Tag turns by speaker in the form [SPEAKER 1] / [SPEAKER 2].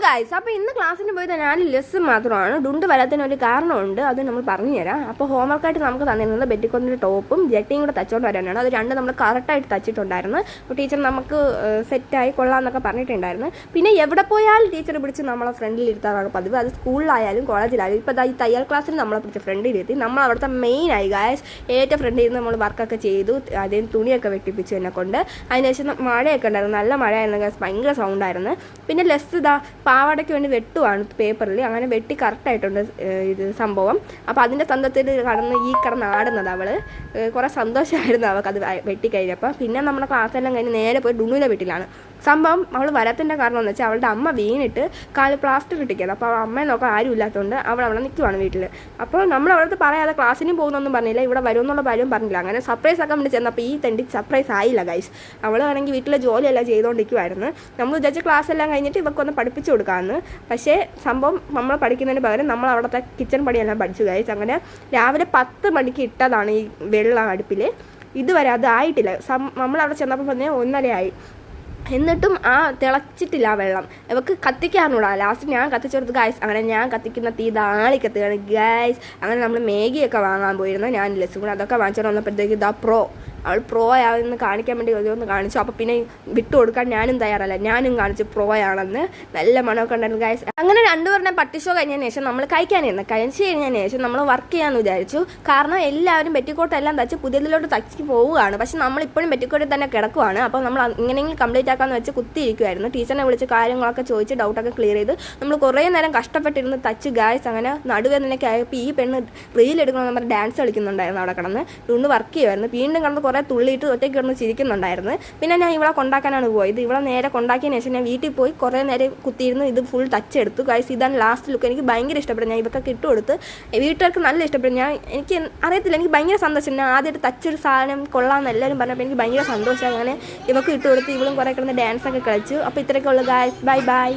[SPEAKER 1] Guys, അപ്പോൾ ഇന്ന് ക്ലാസ്സിന് പോയത് ഞാൻ ലെസ്സൺ മാത്രമാണ്. ഡുണ്ട് വരാത്തതിനൊരു കാരണമുണ്ട്, അത് നമ്മൾ പറഞ്ഞു തരാം. അപ്പോൾ ഹോംവർക്കായിട്ട് നമുക്ക് തന്നിരുന്നത് ബെറ്റിക്കോണിൻ്റെ ടോപ്പും ജെട്ടിയും കൂടെ തച്ചുകൊണ്ട് വരാനാണ്. അത് രണ്ട് നമ്മൾ കറക്റ്റായിട്ട് തച്ചിട്ടുണ്ടായിരുന്നു. അപ്പോൾ ടീച്ചർ നമുക്ക് സെറ്റായി കൊള്ളാമെന്നൊക്കെ പറഞ്ഞിട്ടുണ്ടായിരുന്നു. പിന്നെ എവിടെ പോയാലും ടീച്ചർ പിടിച്ച് നമ്മളെ ഫ്രണ്ടിലിരുത്താറാണ് പതിവ്. അത് സ്കൂളിലായാലും കോളേജിലായാലും. ഇപ്പോൾ ഈ തയ്യൽ ക്ലാസ്സിൽ നമ്മളെ പിടിച്ച് ഫ്രണ്ടിലിരുത്തി. നമ്മൾ അവിടുത്തെ മെയിനായി ഗൈസ് ഏറ്റവും ഫ്രണ്ടിൽ ഇരുന്ന് നമ്മൾ വർക്കൊക്കെ ചെയ്തു. അതിന് തുണിയൊക്കെ വെട്ടിപ്പിച്ചു എന്നെ കൊണ്ട്. അതിനുശേഷം മഴയൊക്കെ ഉണ്ടായിരുന്നു, നല്ല മഴയായിരുന്നു ഗൈസ്, ഭയങ്കര സൗണ്ടായിരുന്നു. പിന്നെ ലെസ് ഇതാ പാവാടയ്ക്ക് വേണ്ടി വെട്ടുവാണ് പേപ്പറിൽ. അങ്ങനെ വെട്ടി കറക്റ്റായിട്ടുണ്ട് ഇത് സംഭവം. അപ്പോൾ അതിൻ്റെ സ്വന്തത്തിൽ കിടന്ന് ആടുന്നത് അവൾ. കുറേ സന്തോഷമായിരുന്നു അവൾക്ക് അത് വെട്ടിക്കഴിഞ്ഞപ്പോൾ. പിന്നെ നമ്മുടെ ക്ലാസ്സെല്ലാം കഴിഞ്ഞ് നേരെ പോയി ഡുണ്ണുവിൻ്റെ വീട്ടിലാണ്. സംഭവം അവൾ വരത്തിൻ്റെ കാരണം എന്ന് വെച്ചാൽ അവളുടെ അമ്മ വീണിട്ട് കാല് പ്ലാസ്റ്റർ ഇട്ടിരിക്കുകയാണ്. അപ്പോൾ അമ്മയെ നോക്കാൻ ആരും ഇല്ലാത്തതുകൊണ്ട് അവൾ അവിടെ നിൽക്കുവാണ് വീട്ടിൽ. അപ്പോൾ നമ്മൾ അവൾക്ക് പറയാതെ ക്ലാസ്സിനും പോകുന്നൊന്നും പറഞ്ഞില്ല, ഇവിടെ വരുമെന്നുള്ള കാര്യം പറഞ്ഞില്ല. അങ്ങനെ സർപ്രൈസ് ആക്കാൻ വേണ്ടി ചെന്നപ്പോൾ ഈ തെണ്ടി സർപ്രൈസ് ആയില്ല ഗൈസ്. അവളാണെങ്കിൽ വീട്ടിലെ ജോലിയെല്ലാം ചെയ്തുകൊണ്ടിരിക്കുമായിരുന്നു. നമ്മൾ വിചാരിച്ച ക്ലാസ് എല്ലാം കഴിഞ്ഞിട്ട് ഇവക്കൊന്ന് പഠിപ്പിച്ചു കൊടുക്കാമെന്ന്. പക്ഷേ സംഭവം നമ്മൾ പഠിക്കുന്നതിന് പകരം നമ്മൾ അവിടുത്തെ കിച്ചൺ പണിയെല്ലാം പഠിച്ചു ഗൈസ്. അങ്ങനെ രാവിലെ 10 മണിക്ക് ഇട്ടതാണ് ഈ വെള്ളം അടുപ്പിൽ. ഇതുവരെ അതായിട്ടില്ല. നമ്മളവിടെ ചെന്നപ്പോൾ പറഞ്ഞാൽ 1:30 എന്നിട്ടും തിളച്ചിട്ടില്ല ആ വെള്ളം. ഇവർക്ക് കത്തിക്കാറുണ്ടാ. ലാസ്റ്റ് ഞാൻ കത്തിച്ചെടുത്ത് ഗൈസ്. അങ്ങനെ ഞാൻ കത്തിക്കുന്ന തീ കത്തുകയാണ് ഗൈസ്. അങ്ങനെ നമ്മൾ മേഗിയൊക്കെ വാങ്ങാൻ പോയിരുന്നു ഞാൻ ലെസ്സും കൂടെ. അതൊക്കെ വാങ്ങിച്ചിട്ട് വന്നപ്പോഴത്തേക്ക് അവൾ പ്രോ ആണെന്ന് കാണിക്കാൻ വേണ്ടി ഒന്ന് കാണിച്ചു. അപ്പോൾ പിന്നെ വിട്ടു കൊടുക്കാൻ ഞാനും തയ്യാറല്ല, ഞാനും കാണിച്ചു പ്രോ ആണെന്ന്. നല്ല മണമൊക്കെ ഉണ്ടായിരുന്നു ഗൈസ്. അങ്ങനെ രണ്ടുപേരുടെ പട്ടി ഷോ കഴിഞ്ഞതിന് ശേഷം നമ്മൾ കഴിക്കാനിരുന്നു. കഴിച്ച് കഴിഞ്ഞതിന് ശേഷം നമ്മൾ വർക്ക് ചെയ്യാമെന്ന് വിചാരിച്ചു. കാരണം എല്ലാവരും പെറ്റിക്കോട്ടെല്ലാം തച്ച് പുതിയതിലോട്ട് തച്ച് പോവുകയാണ്. പക്ഷെ നമ്മളിപ്പോഴും പെറ്റിക്കോട്ടിൽ തന്നെ കിടക്കുവാണ്. അപ്പോൾ നമ്മൾ ഇങ്ങനെയെങ്കിലും കംപ്ലീറ്റ് ആക്കാമെന്ന് വെച്ച് കുത്തിയിരിക്കുമായിരുന്നു. ടീച്ചറിനെ വിളിച്ച് കാര്യങ്ങളൊക്കെ ചോദിച്ച് ഡൗട്ടൊക്കെ ക്ലിയർ ചെയ്ത് നമ്മൾ കുറേ നേരം കഷ്ടപ്പെട്ടിരുന്ന് തച്ച് ഗൈസ്. അങ്ങനെ നടുവേദനയൊക്കെ ആയപ്പോൾ ഈ പെണ്ണ് റീലെടുക്കണമെന്ന് പറഞ്ഞ് ഡാൻസ് കളിക്കുന്നുണ്ടായിരുന്നു അവിടെ കിടന്ന്. ഇതുകൊണ്ട് വർക്ക് ചെയ്യുമായിരുന്നു. വീണ്ടും കിടന്ന് കുറേ തുള്ളിയിട്ട് ഒറ്റയ്ക്ക് കിടന്ന് ചിരിക്കുന്നുണ്ടായിരുന്നു. പിന്നെ ഞാൻ ഇവളെ കൊണ്ടാക്കാനാണ് പോയത്. ഇവളെ നേരെ കൊണ്ടാക്കിയതിന് ശേഷം ഞാൻ വീട്ടിൽ പോയി കുറേ നേരം കുത്തിയിരുന്ന് ഇത് ഫുൾ തച്ചെടുത്തു ഗൈസ്. ഇതാണ് ലാസ്റ്റ് ലുക്ക്. എനിക്ക് ഭയങ്കര ഇഷ്ടപ്പെടും. ഞാൻ ഇവർക്ക് ഇട്ടുകൊടുത്ത് വീട്ടുകാർക്ക് നല്ല ഇഷ്ടപ്പെടും. എനിക്ക് അറിയത്തില്ല, എനിക്ക് ഭയങ്കര സന്തോഷം. ഞാൻ ആദ്യമായിട്ട് തച്ചൊരു സാധനം കൊള്ളാമെന്ന് എല്ലാവരും പറഞ്ഞപ്പോൾ എനിക്ക് ഭയങ്കര സന്തോഷം. അങ്ങനെ ഇവർക്ക് ഇട്ടുകൊടുത്ത് ഇവളും കുറേ കിടന്ന് ഡാൻസൊക്കെ കളിച്ചു. അപ്പോൾ ഇത്രയൊക്കെ ഉള്ളു ഗൈസ്. Bye bye.